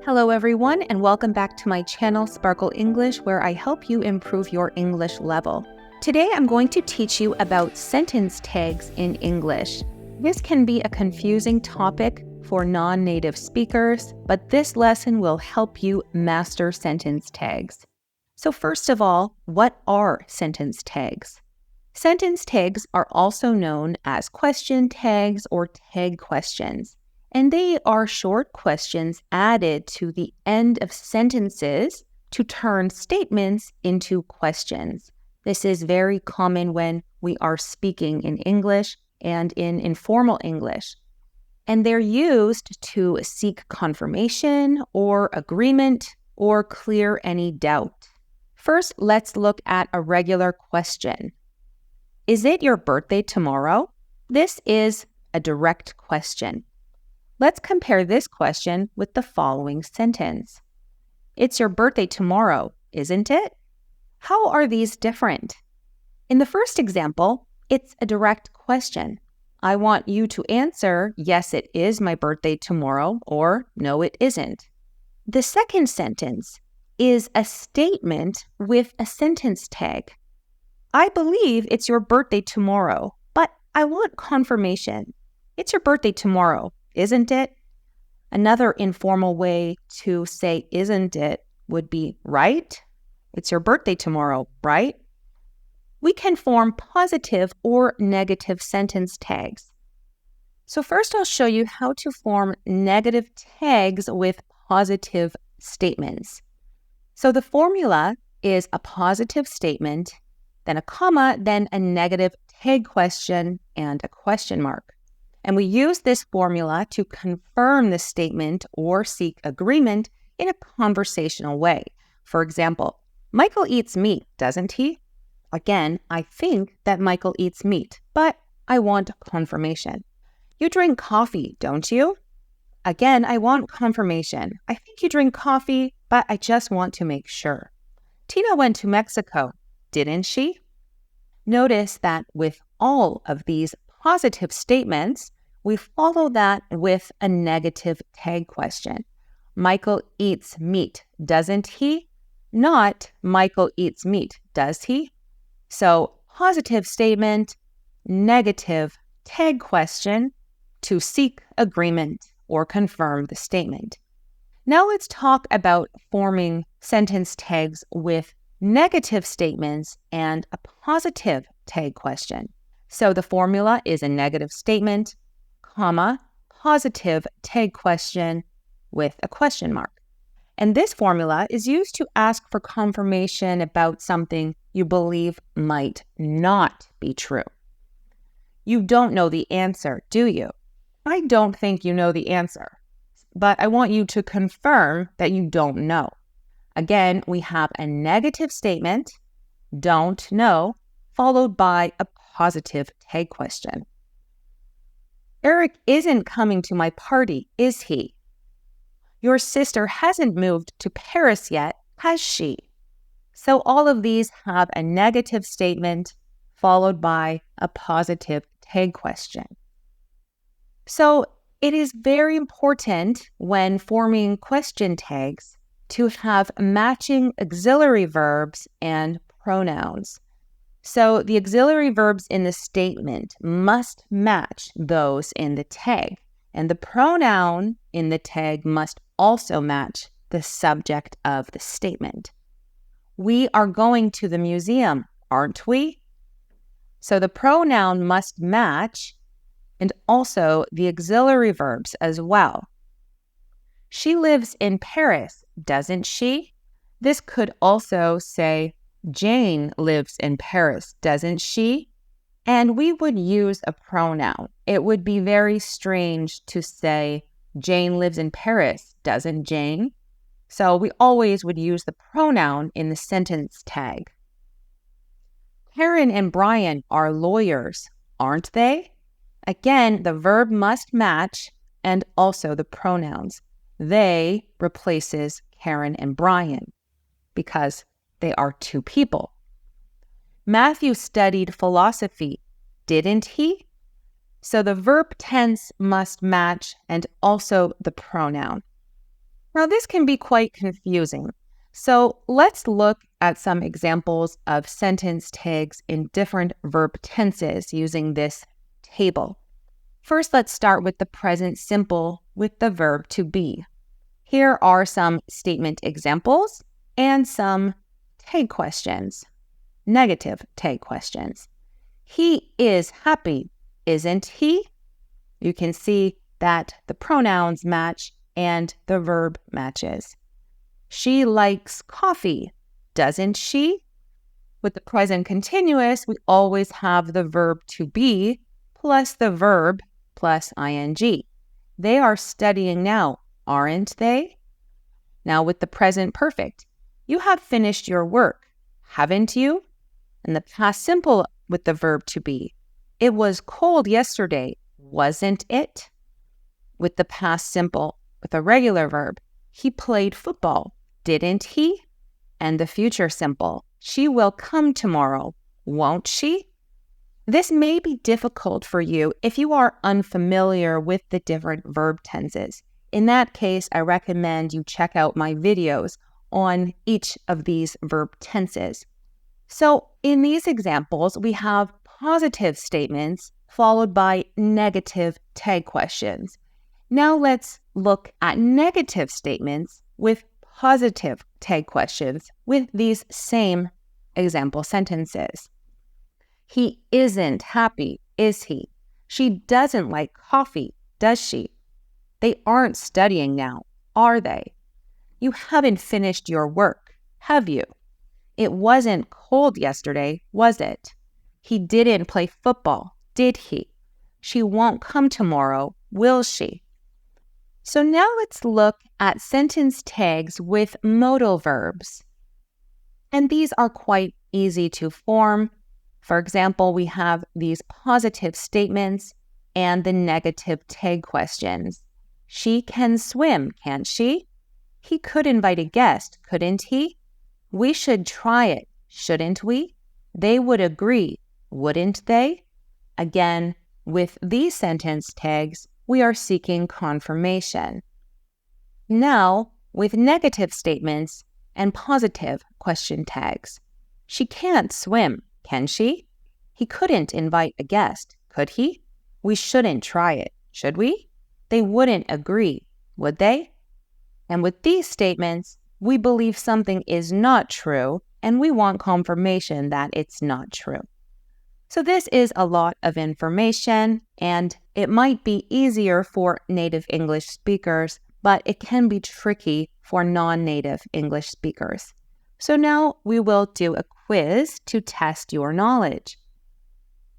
Hello everyone, and welcome back to my channel Sparkle English, where I help you improve your English level. Today I'm going to teach you about sentence tags in English. This can be a confusing topic for non-native speakers, but this lesson will help you master sentence tags. So first of all, what are sentence tags? Sentence tags are also known as question tags or tag questions. And they are short questions added to the end of sentences to turn statements into questions. This is very common when we are speaking in English and in informal English. And they're used to seek confirmation or agreement or clear any doubt. First, let's look at a regular question. Is it your birthday tomorrow? This is a direct question. Let's compare this question with the following sentence. It's your birthday tomorrow, isn't it? How are these different? In the first example, it's a direct question. I want you to answer, yes, it is my birthday tomorrow, or no, it isn't. The second sentence is a statement with a sentence tag. I believe it's your birthday tomorrow, but I want confirmation. It's your birthday tomorrow, isn't it? Another informal way to say isn't it would be right? It's your birthday tomorrow, right? We can form positive or negative sentence tags. So first I'll show you how to form negative tags with positive statements. So the formula is a positive statement, then a comma, then a negative tag question, and a question mark. And we use this formula to confirm the statement or seek agreement in a conversational way. For example, Michael eats meat, doesn't he? Again, I think that Michael eats meat, but I want confirmation. You drink coffee, don't you? Again, I want confirmation. I think you drink coffee, but I just want to make sure. Tina went to Mexico, didn't she? Notice that with all of these positive statements, we follow that with a negative tag question. Michael eats meat, doesn't he? Not Michael eats meat, does he? So positive statement, negative tag question to seek agreement or confirm the statement. Now let's talk about forming sentence tags with negative statements and a positive tag question. So the formula is a negative statement, comma, positive tag question with a question mark. And this formula is used to ask for confirmation about something you believe might not be true. You don't know the answer, do you? I don't think you know the answer, but I want you to confirm that you don't know. Again, we have a negative statement, don't know, followed by a positive tag question. Eric isn't coming to my party, is he? Your sister hasn't moved to Paris yet, has she? So all of these have a negative statement followed by a positive tag question. So it is very important when forming question tags to have matching auxiliary verbs and pronouns. So the auxiliary verbs in the statement must match those in the tag, and the pronoun in the tag must also match the subject of the statement. We are going to the museum, aren't we? So the pronoun must match, and also the auxiliary verbs as well. She lives in Paris, doesn't she? This could also say, Jane lives in Paris, doesn't she? And we would use a pronoun. It would be very strange to say, Jane lives in Paris, doesn't Jane? So we always would use the pronoun in the sentence tag. Karen and Brian are lawyers, aren't they? Again, the verb must match and also the pronouns. They replaces Karen and Brian because they are two people. Matthew studied philosophy, didn't he? So the verb tense must match and also the pronoun. Now, this can be quite confusing. So let's look at some examples of sentence tags in different verb tenses using this table. First, let's start with the present simple with the verb to be. Here are some statement examples and some tag questions, negative tag questions. He is happy, isn't he? You can see that the pronouns match and the verb matches. She likes coffee, doesn't she? With the present continuous, we always have the verb to be plus the verb plus ing. They are studying now, aren't they? Now with the present perfect, you have finished your work, haven't you? And the past simple with the verb to be. It was cold yesterday, wasn't it? With the past simple with a regular verb, he played football, didn't he? And the future simple, she will come tomorrow, won't she? This may be difficult for you if you are unfamiliar with the different verb tenses. In that case, I recommend you check out my videos on each of these verb tenses. So in these examples, we have positive statements followed by negative tag questions. Now let's look at negative statements with positive tag questions with these same example sentences. He isn't happy, is he? She doesn't like coffee, does she? They aren't studying now, are they? You haven't finished your work, have you? It wasn't cold yesterday, was it? He didn't play football, did he? She won't come tomorrow, will she? So now let's look at sentence tags with modal verbs. And these are quite easy to form. For example, we have these positive statements and the negative tag questions. She can swim, can't she? He could invite a guest, couldn't he? We should try it, shouldn't we? They would agree, wouldn't they? Again, with these sentence tags, we are seeking confirmation. Now, with negative statements and positive question tags. She can't swim, can she? He couldn't invite a guest, could he? We shouldn't try it, should we? They wouldn't agree, would they? And with these statements, we believe something is not true, and we want confirmation that it's not true. So this is a lot of information, and it might be easier for native English speakers, but it can be tricky for non-native English speakers. So now we will do a quiz to test your knowledge.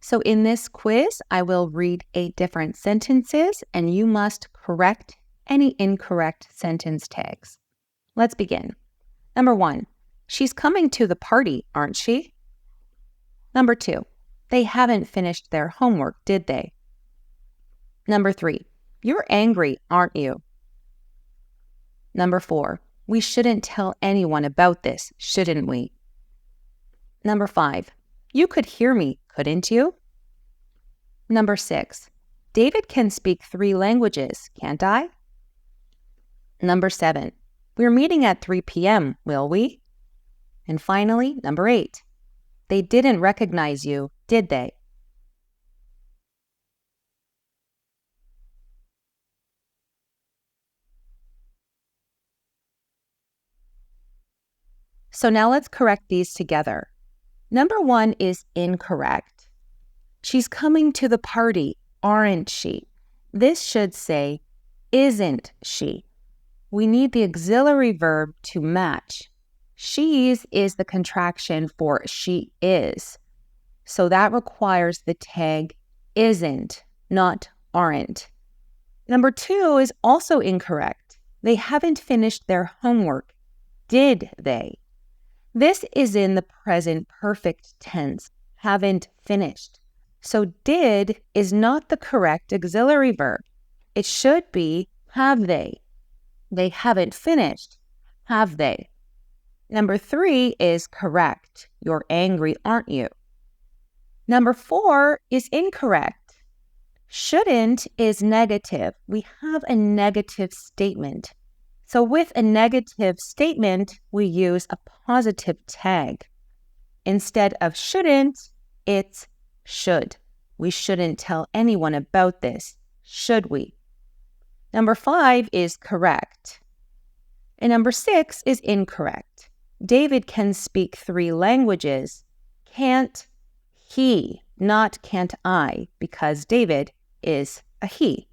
So in this quiz, I will read 8 different sentences, and you must correct any incorrect sentence tags. Let's begin. Number 1, she's coming to the party, aren't she? Number 2, they haven't finished their homework, did they? Number 3, you're angry, aren't you? Number 4, we shouldn't tell anyone about this, shouldn't we? Number 5, you could hear me, couldn't you? Number 6, David can speak 3 languages, can't I? Number 7, we're meeting at 3 p.m., will we? And finally, number 8, they didn't recognize you, did they? So now let's correct these together. Number 1 is incorrect. She's coming to the party, aren't she? This should say, isn't she? We need the auxiliary verb to match. She's is the contraction for she is. So that requires the tag isn't, not aren't. Number 2 is also incorrect. They haven't finished their homework, did they? This is in the present perfect tense, haven't finished. So did is not the correct auxiliary verb. It should be have they. They haven't finished, have they? Number 3 is correct. You're angry, aren't you? Number 4 is incorrect. Shouldn't is negative. We have a negative statement. So with a negative statement, we use a positive tag. Instead of shouldn't, it's should. We shouldn't tell anyone about this, should we? Number 5 is correct. And number 6 is incorrect. David can speak 3 languages. Can't he, not can't I, because David is a he.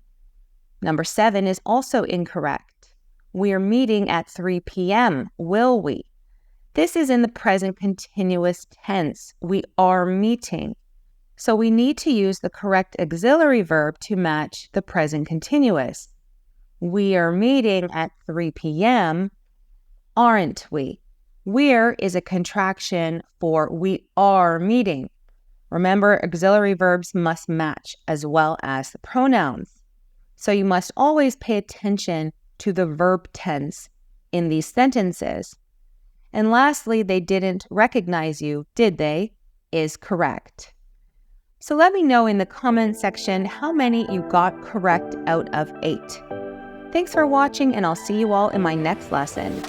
Number 7 is also incorrect. We're meeting at 3 p.m., will we? This is in the present continuous tense. We are meeting. So we need to use the correct auxiliary verb to match the present continuous. We are meeting at 3 p.m., aren't we? We're is a contraction for we are meeting. Remember, auxiliary verbs must match as well as the pronouns. So you must always pay attention to the verb tense in these sentences. And lastly, they didn't recognize you, did they? Is correct. So let me know in the comment section how many you got correct out of 8. Thanks for watching, and I'll see you all in my next lesson.